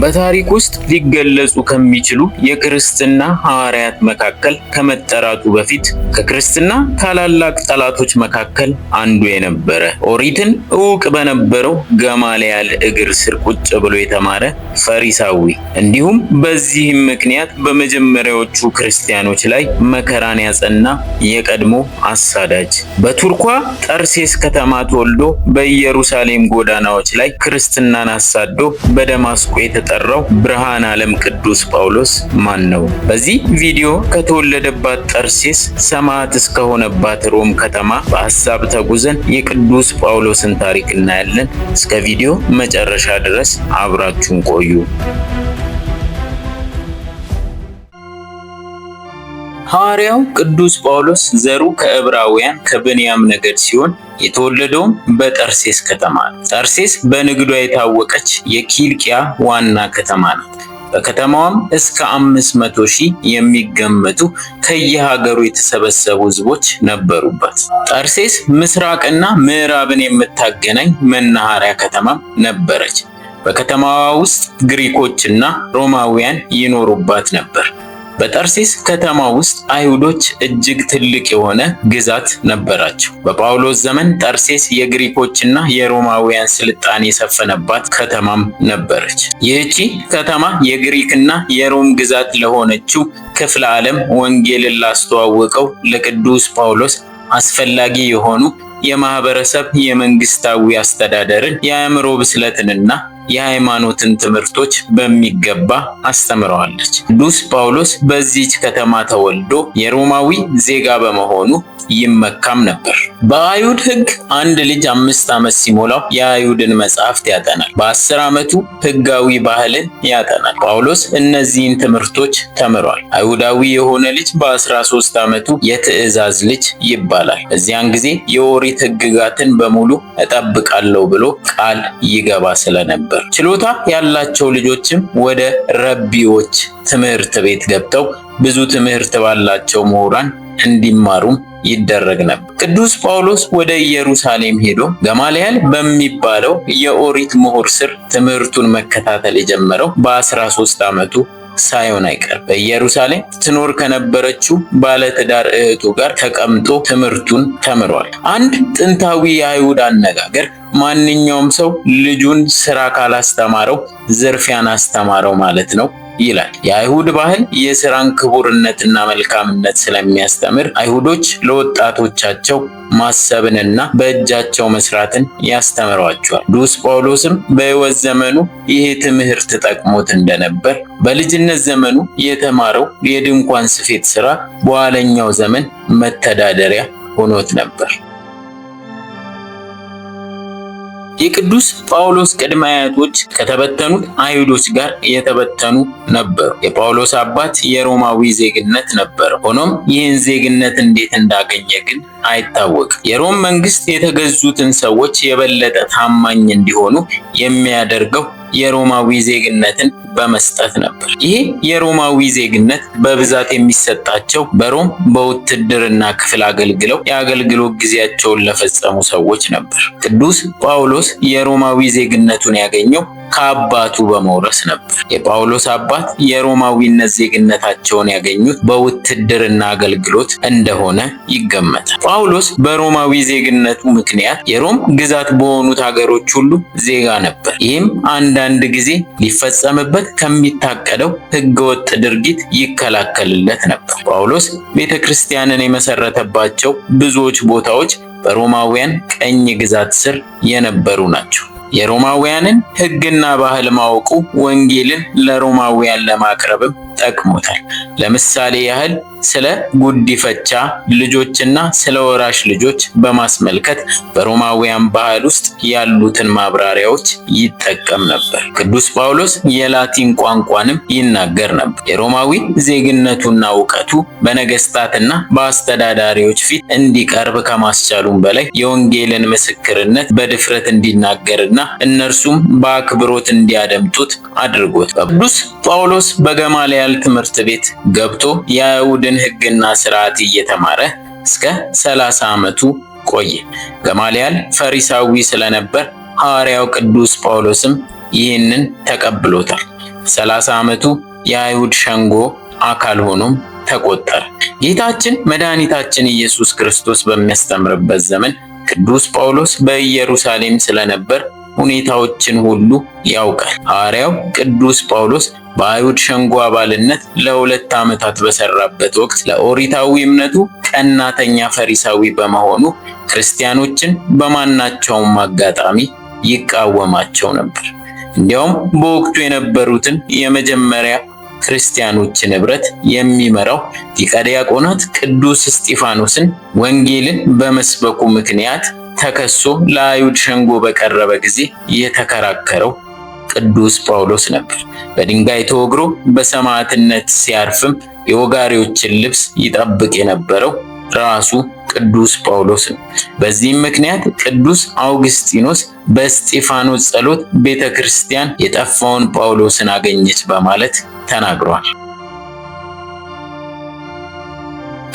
በታሪክ ውስጥ ሊገለጹ ከሚችሉ የክርስትና ሐዋርያት መካከል ከመጠራቱ በፊት ከክርስትና ታላላቅ ጠላቶች መካከል አንዱ የነበረ ኦሪትን ዕውቅ በነበረው ገማልያል እግር ስር ቁጭ ብሎ የተማረ ፈሪሳዊ እንዲሁም በዚህም ምክንያት በመጀመሪያዎቹ ክርስቲያኖች ላይ መከራን ያጸና የቀድሞ አሳዳጅ በቱርኳ ጠርሴስ ከተማ ተወልዶ በኢየሩሳሌም ጎዳናዎች ላይ ክርስትናን አሳዶ በደማስቆ የተጠራው ብርሃነ ዓለም ቅዱስ ጳውሎስ ማን ነው? በዚህ ቪዲዮ ከተወለደባት ጠርሴስ ሰማዕት እስከሆነባት ሮም ከተማ በሐሳብ ተጉዘን የቅዱስ ጳውሎስን ታሪክ እናያለን። እስከ ቪዲዮ መጨረሻ ድረስ አብራችሁን ቆዩ። ሐዋርያው ቅዱስ ጳውሎስ ዘሩ ከዕብራውያን ከብንያም ነገድ ሲሆን የተወለደውም በጠርሴስ ከተማ ነው። ጠርሴስ በንግዷ የታወቀች የኪልቅያ ዋና ከተማ ናት። በከተማዋም እስከ 500,000 የሚገመቱ ከየሀገሩ የተሰበሰቡ ሕዝቦች ነበሩባት። ጠርሴስ ምስራቅና ምዕራብን የምታገናኝ መናኸሪያ ከተማም ነበረች። በከተማዋ ውስጥ ግሪኮችና ሮማውያን ይኖሩባት ነበር። በጠርሴስ ከተማ ውስጥ አይሁዶች እጅግ ትልቅ የሆነ ግዛት ነበራቸው። በጳውሎስ ዘመን ጠርሴስ የግሪኮችና የሮማውያን ስልጣኔ የሰፈነባት ከተማም ነበረች። ይህቺ ከተማ የግሪክና የሮም ግዛት ለሆነችው ክፍለ ዓለም ወንጌልን ላስተዋወቀው ለቅዱስ ጳውሎስ አስፈላጊ የሆኑ የማህበረሰብ የመንግስታዊ አስተዳደርን የአእምሮ ብስለትንና የሃይማኖትን ትምህርቶች በሚገባ አስተምረዋለች። ቅዱስ ጳውሎስ በዚህች ከተማ ተወልዶ የሮማዊ ዜጋ በመሆኑ ይመካም ነበር። በአይሁድ ሕግ አንድ ልጅ 5 ዓመት ሲሞላው የአይሁድን መጻሕፍት ያጠናል። በ10 ዓመቱ ሕጋዊ ባህልን ያጠናል። ጳውሎስ እነዚህን ትምህርቶች ተምሯል። አይሁዳዊ የሆነ ልጅ በ13 ዓመቱ የትእዛዝ ልጅ ይባላል። በዚያን ጊዜ የኦሪት ሕግጋትን በሙሉ እጠብቃለሁ ብሎ ቃል ይገባ ስለነበር ችሎታ ያላቸው ልጆችም ወደ ረቢዎች ትምህርት ቤት ገብተው ብዙ ትምህርት ባላቸው ምሁራን እንዲማሩም ይደረግ ነበር። ቅዱስ ጳውሎስ ወደ ኢየሩሳሌም ሄዶ ገማልያል በሚባለው የኦሪት ምሁር ስር ትምህርቱን መከታተል የጀመረው በ13 ዓመቱ ሳይሆን አይቀርም። በኢየሩሳሌም ትኖር ከነበረችው ባለትዳር እህቱ ጋር ተቀምጦ ትምህርቱን ተምሯል። አንድ ጥንታዊ የአይሁድ አነጋገር ማንኛውም ሰው ልጁን ስራ ካላስተማረው ዝርፊያን አስተማረው ማለት ነው ይላል። የአይሁድ ባህል የስራን ክቡርነትና መልካምነት ስለሚያስተምር አይሁዶች ለወጣቶቻቸው ማሰብንና በእጃቸው መስራትን ያስተምሯቸዋል። ቅዱስ ጳውሎስም በሕይወት ዘመኑ ይሄ ትምህርት ጠቅሞት እንደነበር በልጅነት ዘመኑ የተማረው የድንኳን ስፌት ስራ በኋለኛው ዘመን መተዳደሪያ ሆኖት ነበር። የቅዱስ ጳውሎስ ቅድመ አያቶች ከተበተኑት አይሁዶች ጋር የተበተኑ ነበሩ። የጳውሎስ አባት የሮማዊ ዜግነት ነበር። ሆኖም ይህን ዜግነት እንዴት እንዳገኘ ግን አይታወቅም። የሮም መንግስት የተገዙትን ሰዎች የበለጠ ታማኝ እንዲሆኑ የሚያደርገው የሮማዊ ዜግነትን በመስጠት ነበር። ይሄ የሮማዊ ዜግነት በብዛት የሚሰጣቸው በሮም በውትድርና ክፍል አገልግለው የአገልግሎት ጊዜያቸውን ለፈጸሙ ሰዎች ነበር። ቅዱስ ጳውሎስ የሮማዊ ዜግነቱን ያገኘው ከአባቱ በመውረስ ነበር። የጳውሎስ አባት የሮማዊነት ዜግነታቸውን ያገኙት በውትድርና አገልግሎት እንደሆነ ይገመታል። ጳውሎስ በሮማዊ ዜግነቱ ምክንያት የሮም ግዛት በሆኑት ሀገሮች ሁሉ ዜጋ ነበር። ይህም አንዳንድ ጊዜ ሊፈጸምበት ከሚታቀደው ሕገወጥ ድርጊት ይከላከልለት ነበር። ጳውሎስ ቤተክርስቲያንን የመሰረተባቸው ብዙዎች ቦታዎች በሮማውያን ቀኝ ግዛት ስር የነበሩ ናቸው። የሮማውያንን ሕግና ባህል ማወቁ ወንጌልን ለሮማውያን ለማቅረብም ጠቅሞታል። ለምሳሌ ያህል ስለ ጉዲፈቻ ልጆችና ስለ ወራሽ ልጆች በማስመልከት በሮማውያን ባህል ውስጥ ያሉትን ማብራሪያዎች ይጠቀም ነበር። ቅዱስ ጳውሎስ የላቲን ቋንቋንም ይናገር ነበር። የሮማዊ ዜግነቱና እውቀቱ በነገስታትና በአስተዳዳሪዎች ፊት እንዲቀርብ ከማስቻሉም በላይ የወንጌልን ምስክርነት በድፍረት እንዲናገርና እነርሱም በአክብሮት እንዲያደምጡት አድርጎት። ቅዱስ ጳውሎስ በገማልያል ትምህርት ቤት ገብቶ የአይሁድን ሕግና ስርዓት እየተማረ እስከ 30 ዓመቱ ቆየ። ገማልያል ፈሪሳዊ ስለነበር ሐዋርያው ቅዱስ ጳውሎስም ይህንን ተቀብሎታል። 30 ዓመቱ የአይሁድ ሸንጎ አካል ሆኖም ተቆጠረ። ጌታችን መድኃኒታችን ኢየሱስ ክርስቶስ በሚያስተምርበት ዘመን ቅዱስ ጳውሎስ በኢየሩሳሌም ስለነበር ሁኔታዎችን ሁሉ ያውቃል። ሐዋርያው ቅዱስ ጳውሎስ በአይሁድ ሸንጎ አባልነት ለ2 ዓመታት በሰራበት ወቅት ለኦሪታዊ እምነቱ ቀናተኛ ፈሪሳዊ በመሆኑ ክርስቲያኖችን በማናቸውም አጋጣሚ ይቃወማቸው ነበር። እንዲያውም በወቅቱ የነበሩትን የመጀመሪያ ክርስቲያኖችን ኅብረት የሚመራው ሊቀ ዲያቆናት ቅዱስ እስጢፋኖስን ወንጌልን በመስበኩ ምክንያት ተከሶ ለአይሁድ ሸንጎ በቀረበ ጊዜ የተከራከረው ቅዱስ ጳውሎስ ነበር። በድንጋይ ተወግሮ በሰማዕትነት ሲያርፍም የወጋሪዎችን ልብስ ይጠብቅ የነበረው ራሱ ቅዱስ ጳውሎስ ነው። በዚህም ምክንያት ቅዱስ አውግስጢኖስ በእስጢፋኖስ ጸሎት ቤተ ክርስቲያን የጠፋውን ጳውሎስን አገኘች በማለት ተናግሯል።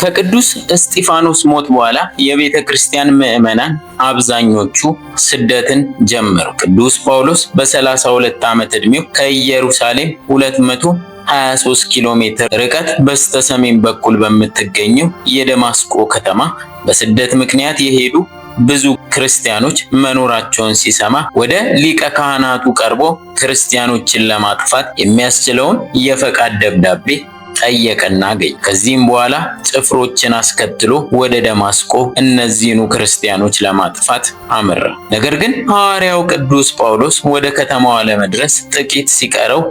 ከቅዱስ እስጢፋኖስ ሞት በኋላ የቤተ ክርስቲያን ምዕመናን አብዛኞቹ ስደትን ጀመሩ። ቅዱስ ጳውሎስ በ32 ዓመት ዕድሜው ከኢየሩሳሌም 223 ኪሎ ሜትር ርቀት በስተሰሜን በኩል በምትገኘው የደማስቆ ከተማ በስደት ምክንያት የሄዱ ብዙ ክርስቲያኖች መኖራቸውን ሲሰማ ወደ ሊቀ ካህናቱ ቀርቦ ክርስቲያኖችን ለማጥፋት የሚያስችለውን የፈቃድ ደብዳቤ ጠየቀና አገኘ። ከዚህም በኋላ ጭፍሮችን አስከትሎ ወደ ደማስቆ እነዚህኑ ክርስቲያኖች ለማጥፋት አመራ። ነገር ግን ሐዋርያው ቅዱስ ጳውሎስ ወደ ከተማዋ ለመድረስ ጥቂት ሲቀረው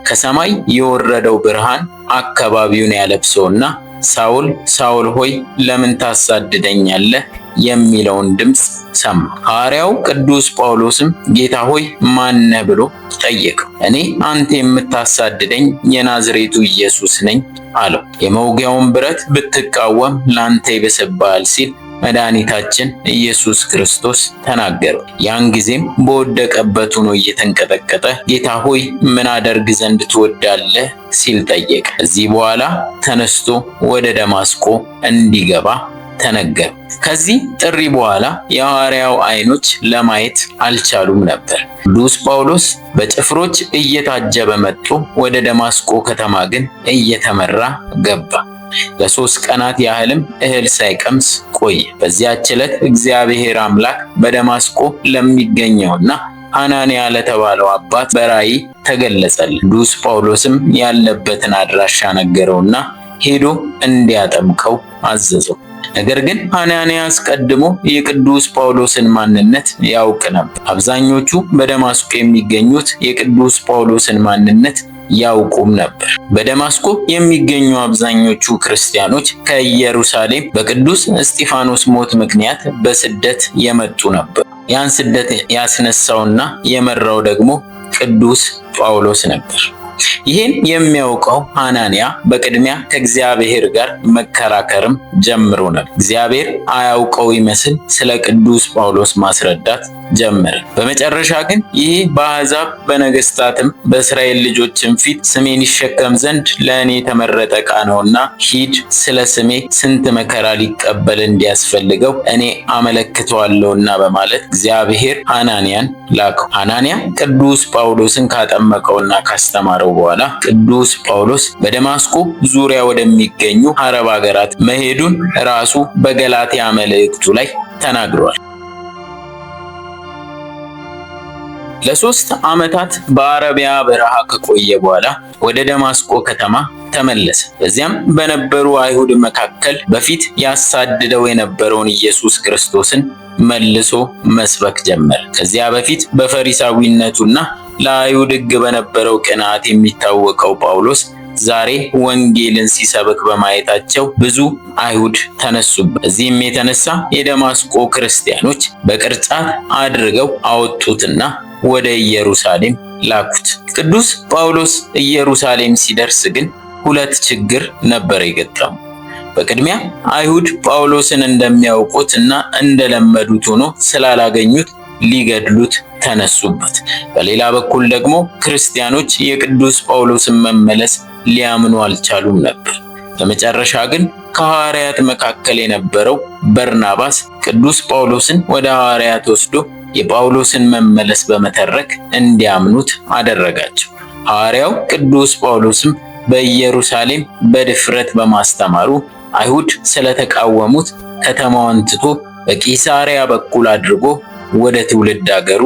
ከሰማይ የወረደው ብርሃን አካባቢውን ያለብሰውና ሳውል ሳውል ሆይ ለምን ታሳድደኛለህ የሚለውን ድምፅ ሰማ። ሐዋርያው ቅዱስ ጳውሎስም ጌታ ሆይ ማን ነህ ብሎ ጠየቀው። እኔ አንተ የምታሳድደኝ የናዝሬቱ ኢየሱስ ነኝ አለው። የመውጊያውን ብረት ብትቃወም ላንተ ይብስብሃል ሲል መድኃኒታችን ኢየሱስ ክርስቶስ ተናገረው። ያን ጊዜም በወደቀበት ሆኖ እየተንቀጠቀጠ ጌታ ሆይ ምን አደርግ ዘንድ ትወዳለህ ሲል ጠየቀ። ከዚህ በኋላ ተነስቶ ወደ ደማስቆ እንዲገባ ተነገረ። ከዚህ ጥሪ በኋላ የሐዋርያው ዓይኖች ለማየት አልቻሉም ነበር። ቅዱስ ጳውሎስ በጭፍሮች እየታጀበ መጥቶ ወደ ደማስቆ ከተማ ግን እየተመራ ገባ። ለ3 ቀናት ያህልም እህል ሳይቀምስ ቆየ። በዚያች ዕለት እግዚአብሔር አምላክ በደማስቆ ለሚገኘውና ሐናንያ ለተባለው አባት በራእይ ተገለጸለት። ቅዱስ ጳውሎስም ያለበትን አድራሻ ነገረውና ሄዶ እንዲያጠምቀው አዘዘው። ነገር ግን ሐናንያ አስቀድሞ የቅዱስ ጳውሎስን ማንነት ያውቅ ነበር። አብዛኞቹ በደማስቆ የሚገኙት የቅዱስ ጳውሎስን ማንነት ያውቁም ነበር። በደማስቆ የሚገኙ አብዛኞቹ ክርስቲያኖች ከኢየሩሳሌም በቅዱስ እስጢፋኖስ ሞት ምክንያት በስደት የመጡ ነበር። ያን ስደት ያስነሳውና የመራው ደግሞ ቅዱስ ጳውሎስ ነበር። ይህን የሚያውቀው ሐናንያ በቅድሚያ ከእግዚአብሔር ጋር መከራከርም ጀምሮ ነበር። እግዚአብሔር አያውቀው ይመስል ስለ ቅዱስ ጳውሎስ ማስረዳት ጀመረ። በመጨረሻ ግን ይህ በአሕዛብ በነገስታትም በእስራኤል ልጆችም ፊት ስሜን ይሸከም ዘንድ ለእኔ የተመረጠ ዕቃ ነውና ሂድ፣ ስለ ስሜ ስንት መከራ ሊቀበል እንዲያስፈልገው እኔ አመለክተዋለሁና በማለት እግዚአብሔር ሐናንያን ላከው። ሐናንያ ቅዱስ ጳውሎስን ካጠመቀውና ካስተማረው በኋላ ቅዱስ ጳውሎስ በደማስቆ ዙሪያ ወደሚገኙ አረብ ሀገራት መሄዱን ራሱ በገላትያ መልእክቱ ላይ ተናግሯል። ለ3 ዓመታት በአረቢያ በረሃ ከቆየ በኋላ ወደ ደማስቆ ከተማ ተመለሰ። በዚያም በነበሩ አይሁድ መካከል በፊት ያሳድደው የነበረውን ኢየሱስ ክርስቶስን መልሶ መስበክ ጀመረ። ከዚያ በፊት በፈሪሳዊነቱና ለአይሁድ ሕግ በነበረው ቅንዓት የሚታወቀው ጳውሎስ ዛሬ ወንጌልን ሲሰብክ በማየታቸው ብዙ አይሁድ ተነሱበት። በዚህም የተነሳ የደማስቆ ክርስቲያኖች በቅርጫት አድርገው አወጡትና ወደ ኢየሩሳሌም ላኩት። ቅዱስ ጳውሎስ ኢየሩሳሌም ሲደርስ ግን 2 ችግር ነበር የገጠመው። በቅድሚያ አይሁድ ጳውሎስን እንደሚያውቁት እና እንደለመዱት ሆኖ ስላላገኙት ሊገድሉት ተነሱበት። በሌላ በኩል ደግሞ ክርስቲያኖች የቅዱስ ጳውሎስን መመለስ ሊያምኑ አልቻሉም ነበር። በመጨረሻ ግን ከሐዋርያት መካከል የነበረው በርናባስ ቅዱስ ጳውሎስን ወደ ሐዋርያት ወስዶ የጳውሎስን መመለስ በመተረክ እንዲያምኑት አደረጋቸው። ሐዋርያው ቅዱስ ጳውሎስም በኢየሩሳሌም በድፍረት በማስተማሩ አይሁድ ስለተቃወሙት ከተማዋን ትቶ በቂሳሪያ በኩል አድርጎ ወደ ትውልድ አገሩ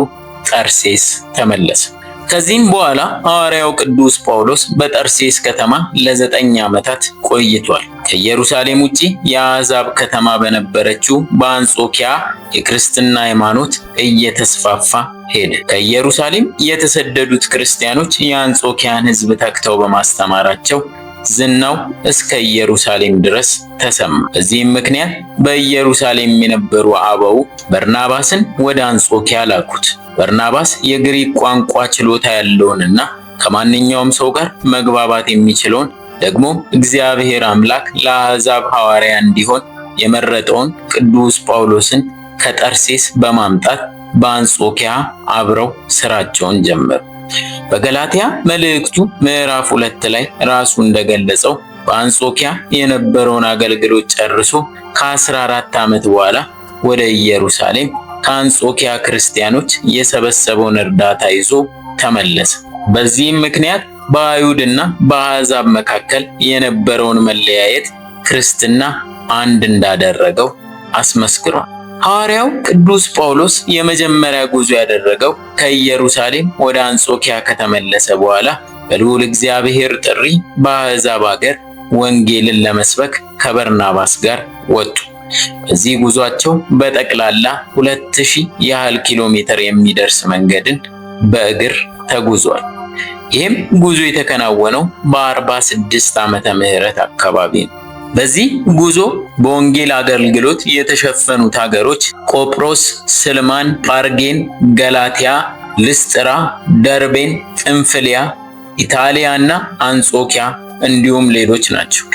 ጠርሴስ ተመለሰ። ከዚህም በኋላ ሐዋርያው ቅዱስ ጳውሎስ በጠርሴስ ከተማ ለ9 ዓመታት ቆይቷል። ከኢየሩሳሌም ውጪ የአሕዛብ ከተማ በነበረችው በአንጾኪያ የክርስትና ሃይማኖት እየተስፋፋ ሄደ። ከኢየሩሳሌም የተሰደዱት ክርስቲያኖች የአንጾኪያን ሕዝብ ተግተው በማስተማራቸው ዝናው እስከ ኢየሩሳሌም ድረስ ተሰማ። በዚህም ምክንያት በኢየሩሳሌም የነበሩ አበው በርናባስን ወደ አንጾኪያ ላኩት። በርናባስ የግሪክ ቋንቋ ችሎታ ያለውንና ከማንኛውም ሰው ጋር መግባባት የሚችለውን ደግሞ እግዚአብሔር አምላክ ለአሕዛብ ሐዋርያ እንዲሆን የመረጠውን ቅዱስ ጳውሎስን ከጠርሴስ በማምጣት በአንጾኪያ አብረው ስራቸውን ጀመሩ። በገላትያ መልእክቱ ምዕራፍ 2 ላይ ራሱ እንደገለጸው በአንጾኪያ የነበረውን አገልግሎት ጨርሶ ከ14 ዓመት በኋላ ወደ ኢየሩሳሌም ከአንጾኪያ ክርስቲያኖች የሰበሰበውን እርዳታ ይዞ ተመለሰ። በዚህም ምክንያት በአይሁድና በአሕዛብ መካከል የነበረውን መለያየት ክርስትና አንድ እንዳደረገው አስመስክሯል። ሐዋርያው ቅዱስ ጳውሎስ የመጀመሪያ ጉዞ ያደረገው ከኢየሩሳሌም ወደ አንጾኪያ ከተመለሰ በኋላ በልዑል እግዚአብሔር ጥሪ በአሕዛብ አገር ወንጌልን ለመስበክ ከበርናባስ ጋር ወጡ። በዚህ ጉዟቸው በጠቅላላ 2000 ያህል ኪሎ ሜትር የሚደርስ መንገድን በእግር ተጉዟል። ይህም ጉዞ የተከናወነው በ46 ዓመተ ምህረት አካባቢ ነው። በዚህ ጉዞ በወንጌል አገልግሎት የተሸፈኑት ሀገሮች ቆጵሮስ፣ ስልማን፣ ጳርጌን፣ ገላትያ፣ ልስጥራ፣ ደርቤን፣ ጥንፍልያ፣ ኢጣሊያ እና አንጾኪያ እንዲሁም ሌሎች ናቸው።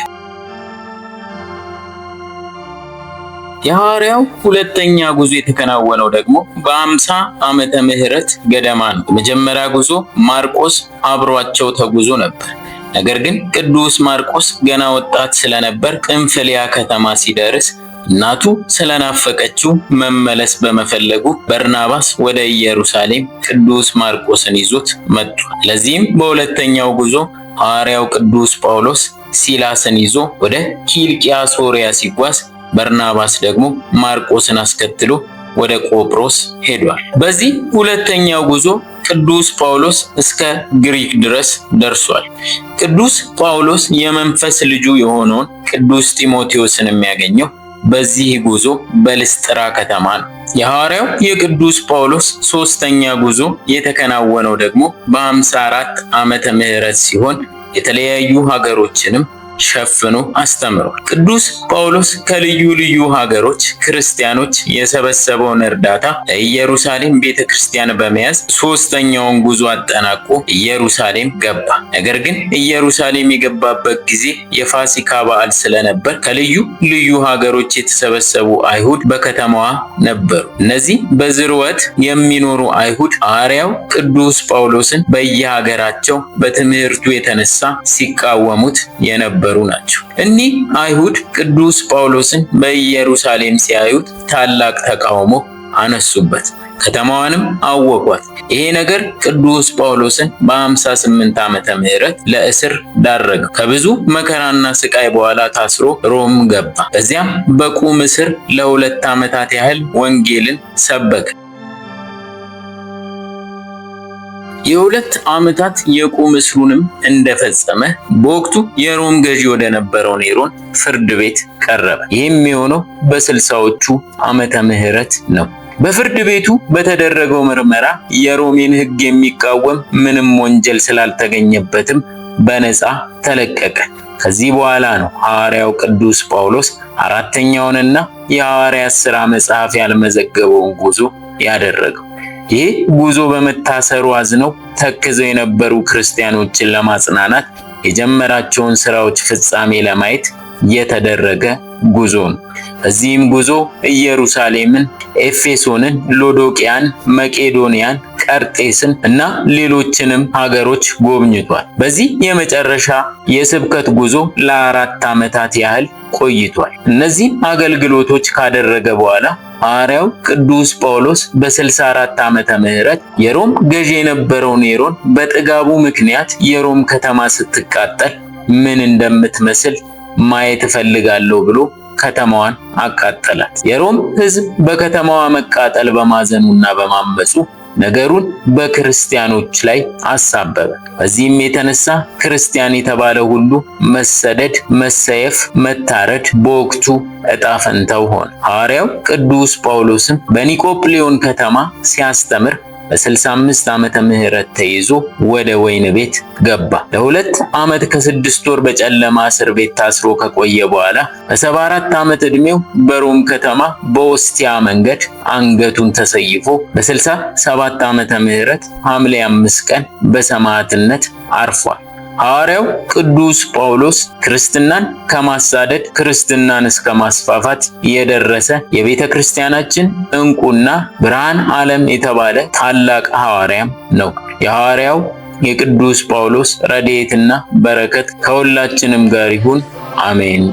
የሐዋርያው ሁለተኛ ጉዞ የተከናወነው ደግሞ በ50 ዓመተ ምህረት ገደማ ነው። በመጀመሪያ ጉዞ ማርቆስ አብሯቸው ተጉዞ ነበር። ነገር ግን ቅዱስ ማርቆስ ገና ወጣት ስለነበር ጥንፍልያ ከተማ ሲደርስ እናቱ ስለናፈቀችው መመለስ በመፈለጉ በርናባስ ወደ ኢየሩሳሌም ቅዱስ ማርቆስን ይዞት መጡ። ለዚህም በሁለተኛው ጉዞ ሐዋርያው ቅዱስ ጳውሎስ ሲላስን ይዞ ወደ ኪልቅያ ሶርያ ሲጓዝ በርናባስ ደግሞ ማርቆስን አስከትሎ ወደ ቆጵሮስ ሄዷል። በዚህ ሁለተኛው ጉዞ ቅዱስ ጳውሎስ እስከ ግሪክ ድረስ ደርሷል። ቅዱስ ጳውሎስ የመንፈስ ልጁ የሆነውን ቅዱስ ጢሞቴዎስን የሚያገኘው በዚህ ጉዞ በልስጥራ ከተማ ነው። የሐዋርያው የቅዱስ ጳውሎስ ሶስተኛ ጉዞ የተከናወነው ደግሞ በ54 ዓመተ ምህረት ሲሆን የተለያዩ ሀገሮችንም ሸፍኖ አስተምሯል። ቅዱስ ጳውሎስ ከልዩ ልዩ ሀገሮች ክርስቲያኖች የሰበሰበውን እርዳታ ለኢየሩሳሌም ቤተክርስቲያን በመያዝ ሶስተኛውን ጉዞ አጠናቆ ኢየሩሳሌም ገባ። ነገር ግን ኢየሩሳሌም የገባበት ጊዜ የፋሲካ በዓል ስለነበር ከልዩ ልዩ ሀገሮች የተሰበሰቡ አይሁድ በከተማዋ ነበሩ። እነዚህ በዝርወት የሚኖሩ አይሁድ ሐዋርያው ቅዱስ ጳውሎስን በየሀገራቸው በትምህርቱ የተነሳ ሲቃወሙት የነበሩ ናቸው። እኒህ አይሁድ ቅዱስ ጳውሎስን በኢየሩሳሌም ሲያዩት ታላቅ ተቃውሞ አነሱበት፣ ከተማዋንም አወቋት። ይሄ ነገር ቅዱስ ጳውሎስን በ58 ዓመተ ምህረት ለእስር ዳረገው። ከብዙ መከራና ስቃይ በኋላ ታስሮ ሮም ገባ። በዚያም በቁም እስር ለ2 ዓመታት ያህል ወንጌልን ሰበከ። የ2 ዓመታት የቁም እስሩንም እንደፈጸመ በወቅቱ የሮም ገዢ ወደ ነበረው ኔሮን ፍርድ ቤት ቀረበ። ይህም የሆነው በ60ዎቹ ዓመተ ምህረት ነው። በፍርድ ቤቱ በተደረገው ምርመራ የሮሜን ሕግ የሚቃወም ምንም ወንጀል ስላልተገኘበትም በነፃ ተለቀቀ። ከዚህ በኋላ ነው ሐዋርያው ቅዱስ ጳውሎስ አራተኛውንና የሐዋርያት ሥራ መጽሐፍ ያልመዘገበውን ጉዞ ያደረገው። ይህ ጉዞ በመታሰሩ አዝነው ተክዘው የነበሩ ክርስቲያኖችን ለማጽናናት የጀመራቸውን ስራዎች ፍጻሜ ለማየት የተደረገ ጉዞ ነው። በዚህም ጉዞ ኢየሩሳሌምን፣ ኤፌሶንን፣ ሎዶቅያን፣ መቄዶንያን፣ ቀርጤስን እና ሌሎችንም ሀገሮች ጎብኝቷል። በዚህ የመጨረሻ የስብከት ጉዞ ለ4 ዓመታት ያህል ቆይቷል። እነዚህ አገልግሎቶች ካደረገ በኋላ ሐዋርያው ቅዱስ ጳውሎስ በ64 ዓመተ ምህረት የሮም ገዢ የነበረው ኔሮን በጥጋቡ ምክንያት የሮም ከተማ ስትቃጠል ምን እንደምትመስል ማየት እፈልጋለሁ ብሎ ከተማዋን አቃጠላት። የሮም ሕዝብ በከተማዋ መቃጠል በማዘኑና በማመፁ ነገሩን በክርስቲያኖች ላይ አሳበበ። በዚህም የተነሳ ክርስቲያን የተባለ ሁሉ መሰደድ፣ መሰየፍ፣ መታረድ በወቅቱ ዕጣ ፈንታው ሆነ። ሐዋርያው ቅዱስ ጳውሎስም በኒቆጵሊዮን ከተማ ሲያስተምር በ65 ዓመተ ምህረት ተይዞ ወደ ወይን ቤት ገባ። ለ2 ዓመት ከ6 ወር በጨለማ እስር ቤት ታስሮ ከቆየ በኋላ በ74 ዓመት ዕድሜው በሮም ከተማ በኦስቲያ መንገድ አንገቱን ተሰይፎ በ67 ዓመተ ምህረት ሐምሌ 5 ቀን በሰማዕትነት አርፏል። ሐዋርያው ቅዱስ ጳውሎስ ክርስትናን ከማሳደድ ክርስትናን እስከ ማስፋፋት የደረሰ የቤተ ክርስቲያናችን ዕንቁና ብርሃን ዓለም የተባለ ታላቅ ሐዋርያም ነው። የሐዋርያው የቅዱስ ጳውሎስ ረድኤትና በረከት ከሁላችንም ጋር ይሁን። አሜን።